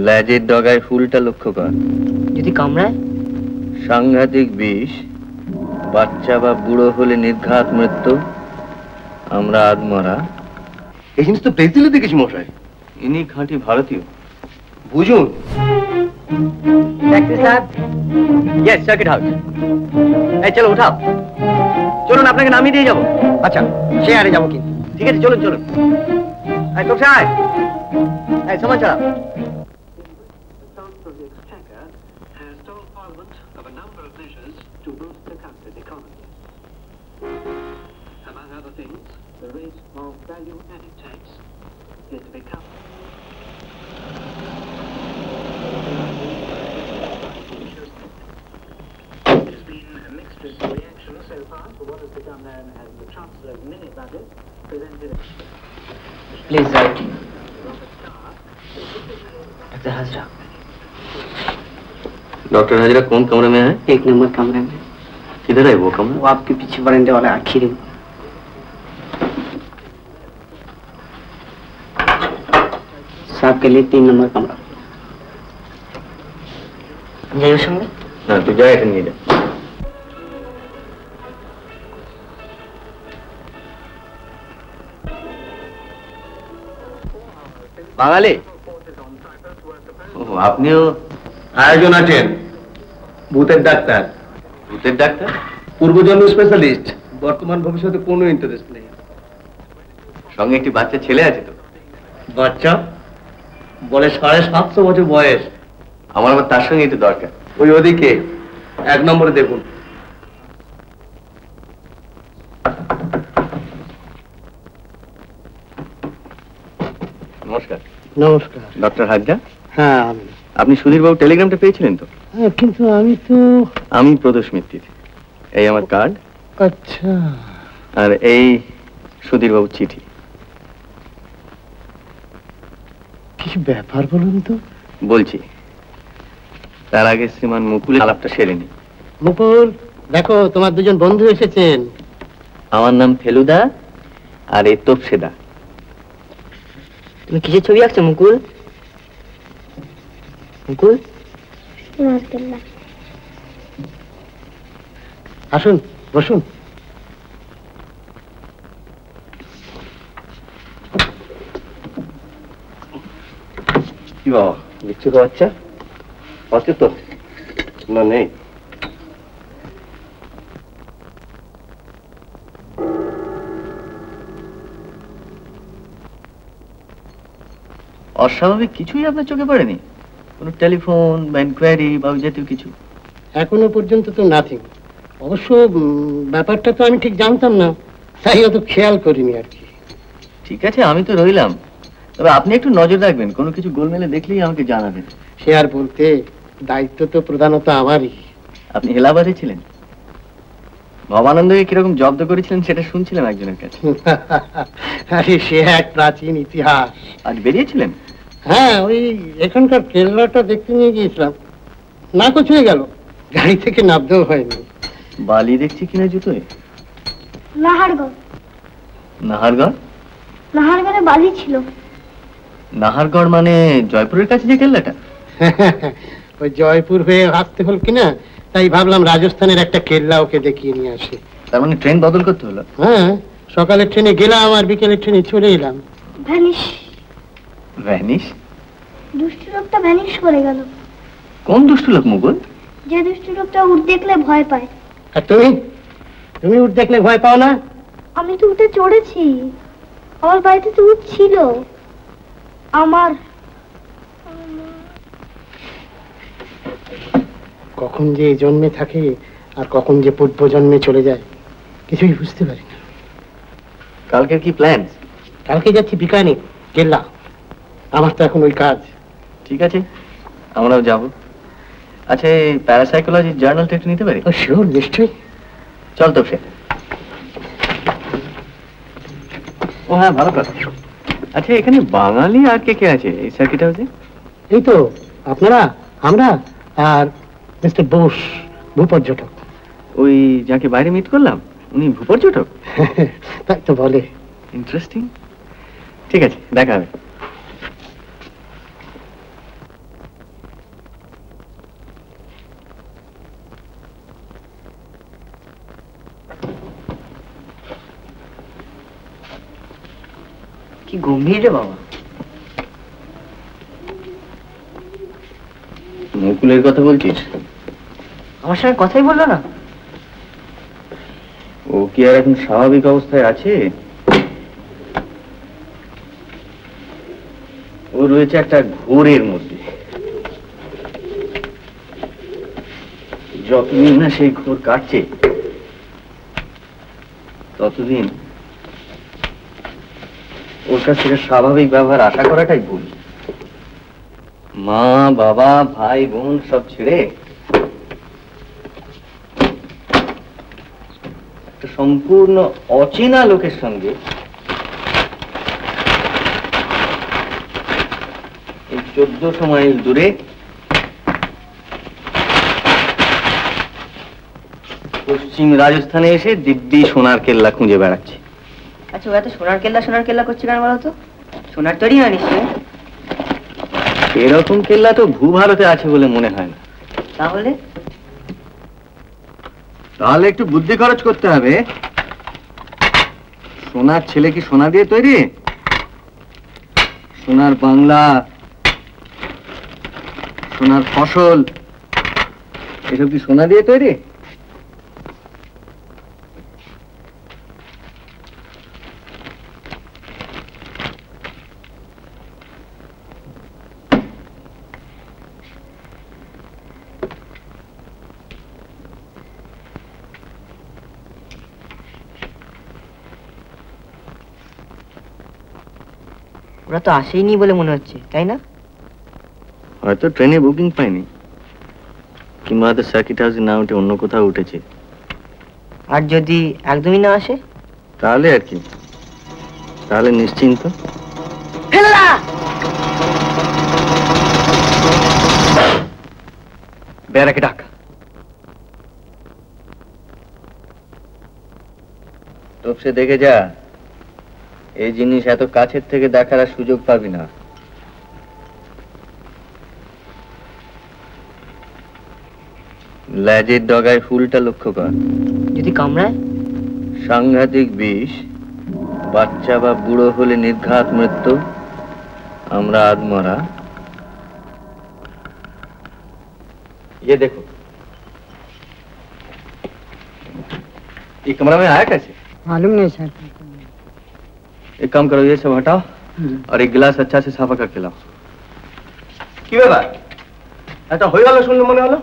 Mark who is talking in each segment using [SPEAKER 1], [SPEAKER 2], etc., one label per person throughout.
[SPEAKER 1] লেজের ডগায় ফুলটা লক্ষ্য কর।
[SPEAKER 2] যদি কামড়ায়?
[SPEAKER 1] সাংঘাতিক বিষ। বাচ্চা বা বুড়ো হলে নির্ঘাত মৃত্যু, আমরা আধমরা।
[SPEAKER 3] এই জিনিস তো ব্রাজিলে দেখেছি মশাই।
[SPEAKER 1] ইনি খাঁটি ভারতীয়।
[SPEAKER 3] বুঝুন।
[SPEAKER 2] ডাক্তার সাহেব,
[SPEAKER 1] ইয়েস, সার্কিট হাউস। এই চলো উঠাও, চলুন আপনাকে নামিয়ে দিয়ে যাবো।
[SPEAKER 2] আচ্ছা সে আরে যাবো কিন্তু।
[SPEAKER 1] ঠিক আছে চলুন চলুন। এই তো সাহেব, এই সময় ছাড়া।
[SPEAKER 2] Please right. Doctor Hazra.
[SPEAKER 1] Doctor Hazra कौन कमरे में है?
[SPEAKER 2] 1 नंबर कमरे में।
[SPEAKER 1] किधर है वो कमरा?
[SPEAKER 2] वो आपके पीछे बरामदे वाला आखिरी में। साहब के लिए 3 नंबर कमरा। जाइए संगे।
[SPEAKER 1] ना तू जाए नहीं जा। বাঙালি? আপনিও
[SPEAKER 3] আয়োজন আছেন। ভূতের ডাক্তার।
[SPEAKER 1] ভূতের ডাক্তার?
[SPEAKER 3] পূর্বজন্ম স্পেশালিস্ট। বর্তমান ভবিষ্যতে কোনো ইন্টারেস্ট নেই।
[SPEAKER 1] সঙ্গে একটি বাচ্চা ছেলে আছে তো?
[SPEAKER 3] বাচ্চা বলে 750 বছর বয়স।
[SPEAKER 1] আমার আবার তার সঙ্গে একটু দরকার।
[SPEAKER 3] ওই ওদিকে 1 নম্বরে দেখুন।
[SPEAKER 1] নমস্কার।
[SPEAKER 2] নমস্কার।
[SPEAKER 1] ডক্টর হাজরা?
[SPEAKER 2] হ্যাঁ আমি।
[SPEAKER 1] আপনি সুধীর বাবু টেলিগ্রামটা পেয়েছিলেন তো?
[SPEAKER 2] হ্যাঁ কিন্তু
[SPEAKER 1] আমি প্রদোষ মিত্তির। এই আমার কার্ড।
[SPEAKER 2] আচ্ছা।
[SPEAKER 1] আর এই সুধীর বাবুর চিঠি।
[SPEAKER 2] কি ব্যাপার বলুন তো?
[SPEAKER 1] বলছি, তার আগে শ্রীমান মুকুল আলাপটা সেরে নি।
[SPEAKER 2] মুকুল, দেখো তোমার দুজন বন্ধু এসেছেন।
[SPEAKER 1] আমার নাম ফেলুদা আর এই তোপসেদা।
[SPEAKER 2] তুমি কিসের ছবি আঁকছো মুকুল? মুকুল আসুন, বসুন।
[SPEAKER 3] কি বাবা, বিচ্ছু তো বাচ্চা আছে তো? না নেই।
[SPEAKER 1] অস্বাভাবিক কিছুই আপনার চোখে পড়েনি? কোনো টেলিফোন বা ইনকোয়ারি বা ওই জাতীয় কিছু?
[SPEAKER 2] এখনো পর্যন্ত তো নাথিং। অবশ্য ব্যাপারটা তো আমি ঠিক জানতাম না, তাই অত খেয়াল করিনি আর কি।
[SPEAKER 1] ঠিক আছে, আমি তো রইলাম। তবে আপনি একটু নজর রাখবেন, কোনো কিছু গোলমেলে দেখলেই আমাকে জানাবেন।
[SPEAKER 2] সে আর বলতে, দায়িত্ব তো প্রধানত আমারই।
[SPEAKER 1] আপনি এলাহাবাদে ছিলেন? ভবানন্দকে কিরকম জব্দ করেছিলেন সেটা শুনছিলাম একজনের কাছে।
[SPEAKER 2] আরে সে এক প্রাচীন ইতিহাস।
[SPEAKER 1] আজ বেরিয়েছিলেন?
[SPEAKER 2] হ্যাঁ, ওই এখানকার কেল্লাটা দেখতে নিয়ে গিয়েছিলাম, না কোচ হয়ে গেল, গাড়ি থেকে নামতেও হয়নি।
[SPEAKER 1] বালি দেখছি কিনা জুতোয়?
[SPEAKER 4] নাহারগড়।
[SPEAKER 1] নাহারগড়?
[SPEAKER 4] নাহারগড়ে বালি ছিল।
[SPEAKER 1] নাহারগড় মানে জয়পুরের কাছে যে কেল্লাটা?
[SPEAKER 2] ওই জয়পুর হয়ে আসতে হল কিনা, তাই ভাবলাম রাজস্থানের একটা কেল্লা ওকে দেখিয়ে নিয়ে আসি।
[SPEAKER 1] তার মানে ট্রেন বদল করতে হলো?
[SPEAKER 2] হ্যাঁ, সকালের ট্রেনে গেলাম আর বিকেলের ট্রেনে চলে এলাম।
[SPEAKER 4] ভ্যানিশ।
[SPEAKER 1] ভ্যানিশ?
[SPEAKER 4] দুষ্টু লোকটা ভ্যানিশ করে গেল।
[SPEAKER 1] কোন দুষ্টু লোক মুকুল?
[SPEAKER 4] যে দুষ্টু লোকটা উট দেখলে ভয় পায়।
[SPEAKER 2] আর তুমি? তুমি উট দেখলে ভয় পাও না?
[SPEAKER 4] আমি তো উঠে চড়েছি, আমার বাড়িতে তো উট ছিল। আমার
[SPEAKER 2] কখন যে জন্মে থাকে আর কখন যে পূর্ব জন্মে চলে যায় কিছুই বুঝতে পারি না।
[SPEAKER 1] কালকের কি প্ল্যান?
[SPEAKER 2] কালকে যাচ্ছি বিকানে কেল্লা, আমার তো এখন ওই কাজ।
[SPEAKER 1] ঠিক আছে, আমরাও যাব। আচ্ছা, এই প্যারাসাইকোলজি জার্নালটা একটু নিতে পারি?
[SPEAKER 2] শিওর, নিশ্চয়ই।
[SPEAKER 1] চল তো সে। ও হ্যাঁ, ভালো কথা। আচ্ছা, এখানে বাঙালি আর কে কে আছে এই সার্কিট হাউসে?
[SPEAKER 2] এই তো আপনারা, আমরা আর মিস্টার বোস, ভূপর্যটক।
[SPEAKER 1] ওই যাকে বাইরে মিট করলাম উনি ভূপর্যটক?
[SPEAKER 2] তাই তো বলে।
[SPEAKER 1] ইন্টারেস্টিং। ঠিক আছে, দেখা হবে। কি গম্ভীর রে বাবা। মুকুলের কথা বলছিস? আমার সঙ্গে কথাই বললো না। ও কি আর এখন স্বাভাবিক অবস্থায় আছে? ও রয়েছে একটা ঘোরের মধ্যে। যতদিন না সেই ঘোর কাটছে ততদিন ওর কাছ থেকে স্বাভাবিক ব্যবহার আশা করাটাই ভুল। মা বাবা ভাই বোন সব ছেড়ে একটা সম্পূর্ণ অচেনা লোকের সঙ্গে এই 1400 মাইল দূরে পশ্চিম রাজস্থানে এসে দিব্যি সোনার কেল্লা খুঁজে বেড়াচ্ছে।
[SPEAKER 5] আচ্ছা, ও এত সোনার কেল্লা করছে কেন বলতো? সোনার তৈরি হয় নিশ্চয়ই।
[SPEAKER 1] এরকম কেল্লা তো ভূভারতে আছে বলে মনে হয় না।
[SPEAKER 5] তাহলে
[SPEAKER 1] তাহলে একটু বুদ্ধি খরচ করতে হবে। সোনার ছেলে কি সোনা দিয়ে তৈরি? সোনার বাংলা, সোনার ফসল, এসব কি সোনা দিয়ে তৈরি?
[SPEAKER 5] ওরা তো আসেইনি বলে মনে হচ্ছে, তাই না?
[SPEAKER 1] হয়তো ট্রেনে বুকিং পাইনি, কিংবা হয়তো সার্কিট হাউসে না উঠে অন্য কোথাও উঠেছে।
[SPEAKER 5] আর যদি একদমই না আসে?
[SPEAKER 1] তাহলে আর কি, তাহলে নিশ্চিন্ত। বেড়াকে ডাক। তোপসে দেখে যা, এই জিনিস এত কাছের থেকে দেখার আর সুযোগ পাবি না। লেজের ডগায় ফুলটা লক্ষ্য কর।
[SPEAKER 5] যদি কামড়ায়?
[SPEAKER 1] সাংঘাতিক বিষ, বাচ্চা বা বুড়ো হলে নির্ঘাত মৃত্যু, আমরা আধমরা। ये देखो, ये कमरा में आया कैसे?
[SPEAKER 2] मालूम नहीं सर।
[SPEAKER 1] एक काम करो, ये सब हटाओ और एक गिलास अच्छा से साफा करके लाओ। কি ব্যাপার? এটা হয়ে গেল শুনলে মনে হলো।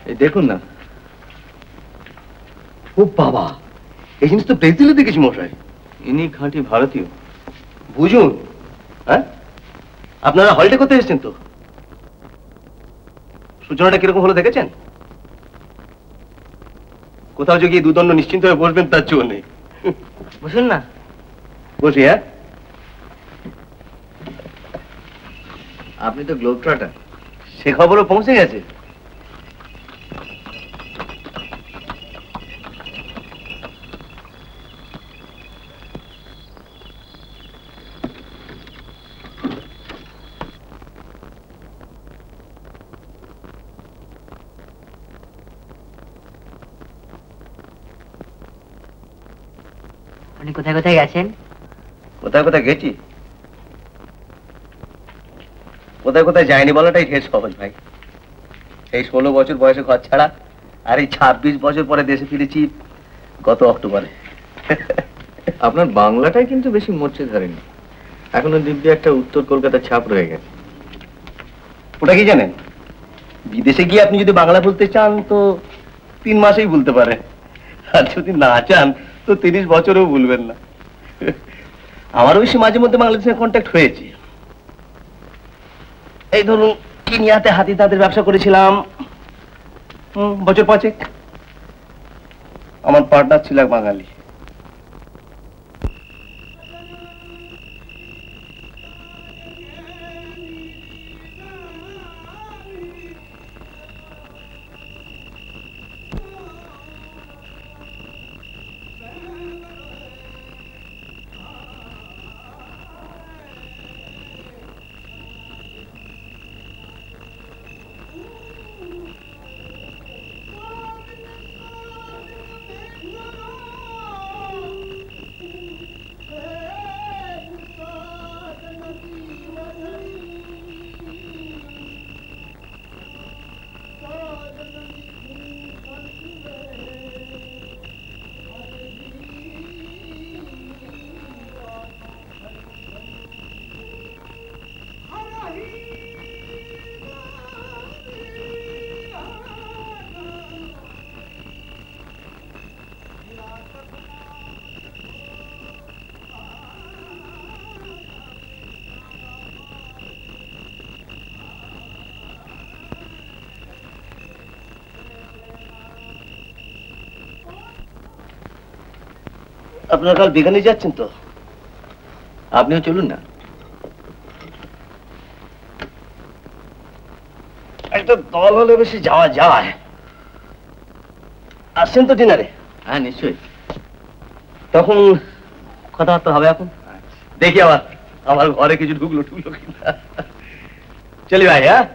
[SPEAKER 1] এই দেখুন না।
[SPEAKER 3] ও বাবা, এই জিনিস তো ব্রাজিলে দেখেছি মশাই।
[SPEAKER 1] ইনি খাঁটি ভারতীয়।
[SPEAKER 3] বুঝুন, হ্যাঁ আপনারা হলটে করতে এসেছেন তো? সূচনাটা কিরকম হলো দেখেছেন? কোথাও যে গিয়ে দুদণ্ড নিশ্চিন্ত হয়ে বসবেন তার জন্য নেই।
[SPEAKER 5] বসুন না।
[SPEAKER 3] বসি। হ্যাঁ,
[SPEAKER 1] আপনি তো গ্লোব ট্রটার।
[SPEAKER 3] সে খবরও পৌঁছে গেছে।
[SPEAKER 5] আপনি কোথায় কোথায় গেছেন?
[SPEAKER 3] কোথায় কোথায় গেছি, কোথায় কোথায় যায়নি বলাটাই ঢের সহজ ভাই। এই 16 বছর বয়সে ঘর ছাড়া, আর এই 26 বছর পরে দেশে ফিরেছি গত অক্টোবরে।
[SPEAKER 1] আপনার বাংলাটাই কিন্তু বেশি মরচে ধরেনি, এখনো দিব্যি একটা উত্তর কলকাতার ছাপ রয়ে গেছে।
[SPEAKER 3] ওটা কি জানেন, বিদেশে গিয়ে আপনি যদি বাংলা বলতে চান তো 3 মাসেই বলতে পারেন, আর যদি না চান তো 30 বছরেও ভুলবেন না। আমার অবশ্য মাঝে মধ্যে বাংলাদেশের কন্ট্যাক্ট হয়েছে। এই ধরুন কেনিয়াতে হাতি তাদের ব্যবসা করেছিলাম বছর 5। আমার পার্টনার ছিল এক বাঙালি। আপনারা কাল বেগানে যাচ্ছেন তো?
[SPEAKER 1] আপনিও চলুন না।
[SPEAKER 3] একটা দল হলে বেশি যাওয়া যায়। আসছেন তো ডিনারে?
[SPEAKER 1] হ্যাঁ নিশ্চয়ই।
[SPEAKER 3] তখন কথাবার্তা হবে। এখন দেখি আবার আমার ঘরে কিছু ঢুকলো কিনা। চলি ভাই। হ্যাঁ,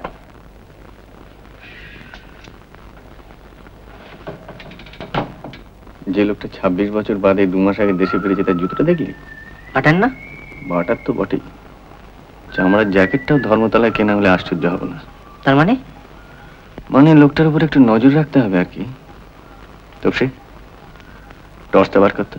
[SPEAKER 1] যে লোকটা 26 বছর বাদে 2 মাস আগে দেশে ফিরেছে তার জুতোটা দেখলি?
[SPEAKER 5] পাঠান না?
[SPEAKER 1] বাটার তো বটেই, চামড়ার জ্যাকেটটাও ধর্মতলায় কেনা হলে আশ্চর্য হবে না।
[SPEAKER 5] তার মানে?
[SPEAKER 1] মানে লোকটার উপর একটু নজর রাখতে হবে আর কি। তো সে টর্চটা বার করতে।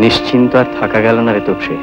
[SPEAKER 1] নিশ্চিন্ত আর থাকা গেল না রে তোপসে।